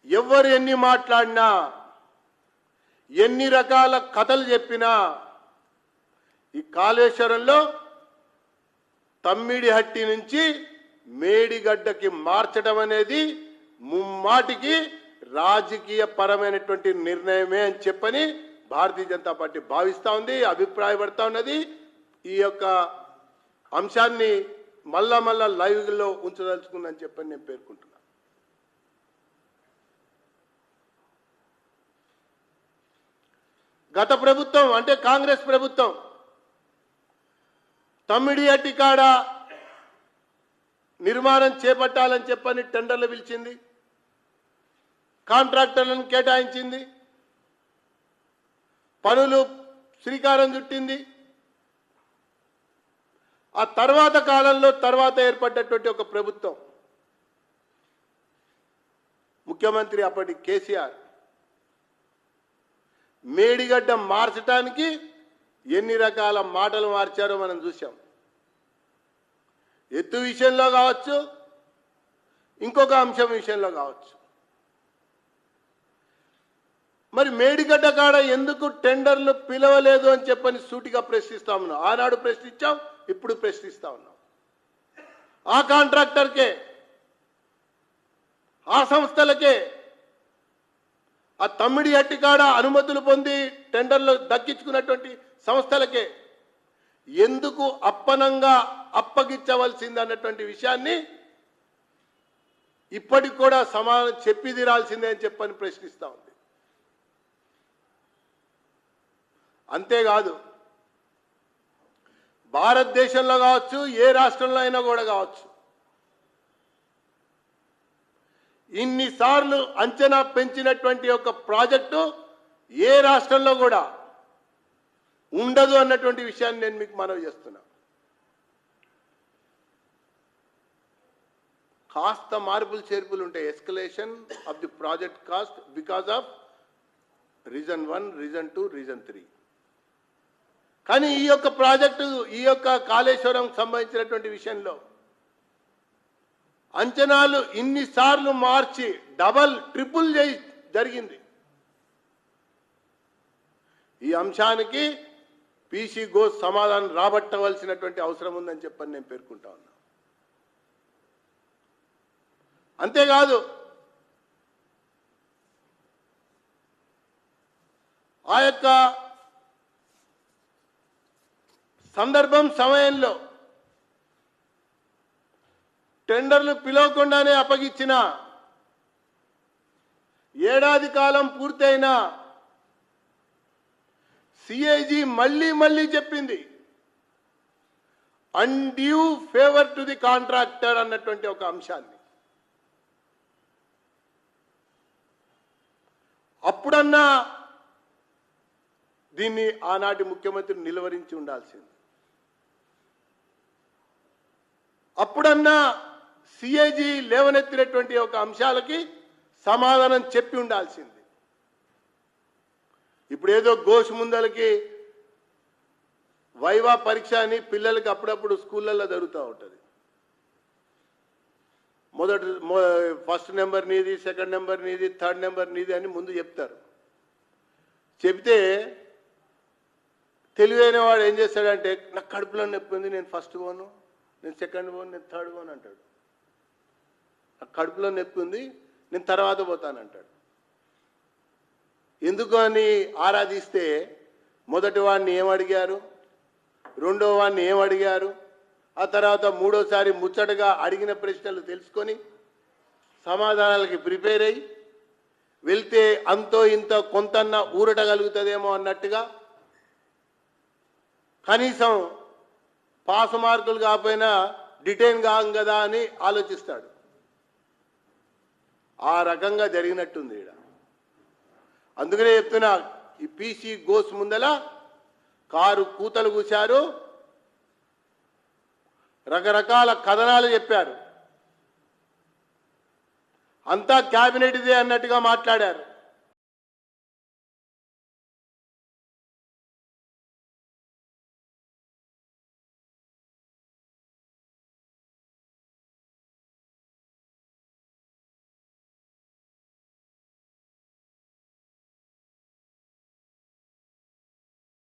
ఎవరు ఎన్ని మాట్లాడినా ఎన్ని రకాల కథలు చెప్పినా ఈ కాళేశ్వరంలో తమ్మిడిహట్టి నుంచి మేడిగడ్డకి మార్చడం అనేది ముమ్మాటికి రాజకీయ పరమైనటువంటి నిర్ణయమే అని చెప్పని భారతీయ జనతా పార్టీ భావిస్తూ ఉంది, అభిప్రాయపడతా ఉన్నది. ఈ యొక్క అంశాన్ని మళ్ళా లైవ్లో ఉంచదలుచుకుందని చెప్పని నేను పేర్కొంటున్నాను. గత ప్రభుత్వం అంటే కాంగ్రెస్ ప్రభుత్వం తమ్మిడిహట్టి కాడ నిర్మాణం చేపట్టాలని చెప్పని టెండర్లు పిలిచింది, కాంట్రాక్టర్లను కేటాయించింది, పనులు శ్రీకారం చుట్టింది. ఆ తర్వాత కాలంలో ఏర్పడ్డటువంటి ఒక ప్రభుత్వం ముఖ్యమంత్రి అప్పటి కేసీఆర్ మేడిగడ్డ మార్చడానికి ఎన్ని రకాల మాటలు మార్చారో మనం చూసాం. ఎత్తు విషయంలో కావచ్చు, ఇంకొక అంశం విషయంలో కావచ్చు. మరి మేడిగడ్డ కాడ ఎందుకు టెండర్లు పిలవలేదు అని చెప్పని సూటిగా ప్రశ్నిస్తా ఉన్నాం. ఆనాడు ప్రశ్నించాం, ఇప్పుడు ప్రశ్నిస్తా ఉన్నాం. ఆ కాంట్రాక్టర్కే, ఆ సంస్థలకే, ఆ తమ్మిడిహట్టి కాడ అనుమతులు పొంది టెండర్లు దక్కించుకున్నటువంటి సంస్థలకే ఎందుకు అప్పనంగా అప్పగించవలసింది అన్నటువంటి విషయాన్ని ఇప్పటికి కూడా సమాధానం చెప్పి తీరాల్సిందే అని చెప్పని ప్రశ్నిస్తా ఉంది. అంతేకాదు, భారతదేశంలో కావచ్చు, ఏ రాష్ట్రంలో అయినా కూడా కావచ్చు, ఇన్నిసార్లు అంచనా పెంచినటువంటి ఒక ప్రాజెక్టు ఏ రాష్ట్రంలో కూడా ఉండదు అన్నటువంటి విషయాన్ని నేను మీకు మనవి చేస్తున్నా. కాస్త మార్పులు చేర్పులు ఉంటాయి. Escalation of the project cost because of reason 1, reason 2, reason 3. కానీ ఈ యొక్క ప్రాజెక్టు, ఈ యొక్క కాళేశ్వరం సంబంధించినటువంటి విషయంలో అంచనాలు ఇన్నిసార్లు మార్చి డబల్ ట్రిపుల్ జరిగింది. ఈ అంశానికి పీసీ ఘోష్ సమాధానం రాబట్టవలసినటువంటి అవసరం ఉందని చెప్పని నేను పేర్కొంటా ఉన్నా. అంతేకాదు, ఆ యొక్క సమయంలో టెండర్లు పిలవకుండానే అప్పగించిన, ఏడాది కాలం పూర్తయినా సిఐజీ మళ్ళీ చెప్పింది undue favour to the contractor అన్నటువంటి ఒక అంశాన్ని. అప్పుడన్నా దీన్ని ఆనాటి ముఖ్యమంత్రి నిలువరించి ఉండాల్సింది. అప్పుడన్నా సిఐజీ లేవనెత్తినటువంటి ఒక అంశాలకి సమాధానం చెప్పి ఉండాల్సింది. ఇప్పుడు ఏదో ఘోష్ ముందలకి వైవా పరీక్ష అని పిల్లలకి అప్పుడప్పుడు స్కూళ్ళల్లో జరుగుతూ ఉంటుంది. ఫస్ట్ నెంబర్ నీది, సెకండ్ నెంబర్ నీది, థర్డ్ నెంబర్ నీది అని ముందు చెప్తారు. చెప్తే తెలివైన వాడు ఏం చేస్తాడంటే, నాకు కడుపులో నొప్పి ఉంది, నేను ఫస్ట్ పోను, నేను సెకండ్ పోను, నేను థర్డ్ పోను అంటాడు. నాకు కడుపులో నొప్పి ఉంది, నేను తర్వాత పోతానంటాడు. ఎందుకు అని ఆరాధిస్తే మొదటి వాడిని ఏమడిగారు, రెండో వాడిని ఏమడిగారు, ఆ తర్వాత మూడోసారి ముచ్చటగా అడిగిన ప్రశ్నలు తెలుసుకొని సమాధానాలకి ప్రిపేర్ అయ్యి వెళ్తే అంతో ఇంత కొంతన్నా ఊరటగలుగుతుందేమో అన్నట్టుగా కనీసం పాస్ మార్కులు కాకపోయినా డిటైన్ కాం కదా అని ఆలోచిస్తాడు. ఆ రకంగా జరిగినట్టుంది ఇక్కడ. అందుకనే చెప్తున్నా, ఈ పీసీ ఘోష్ ముందల కారు కూతలు కూశారు, రకరకాల కథనాలు చెప్పారు, అంతా క్యాబినెట్ ఇదే అన్నట్టుగా మాట్లాడారు.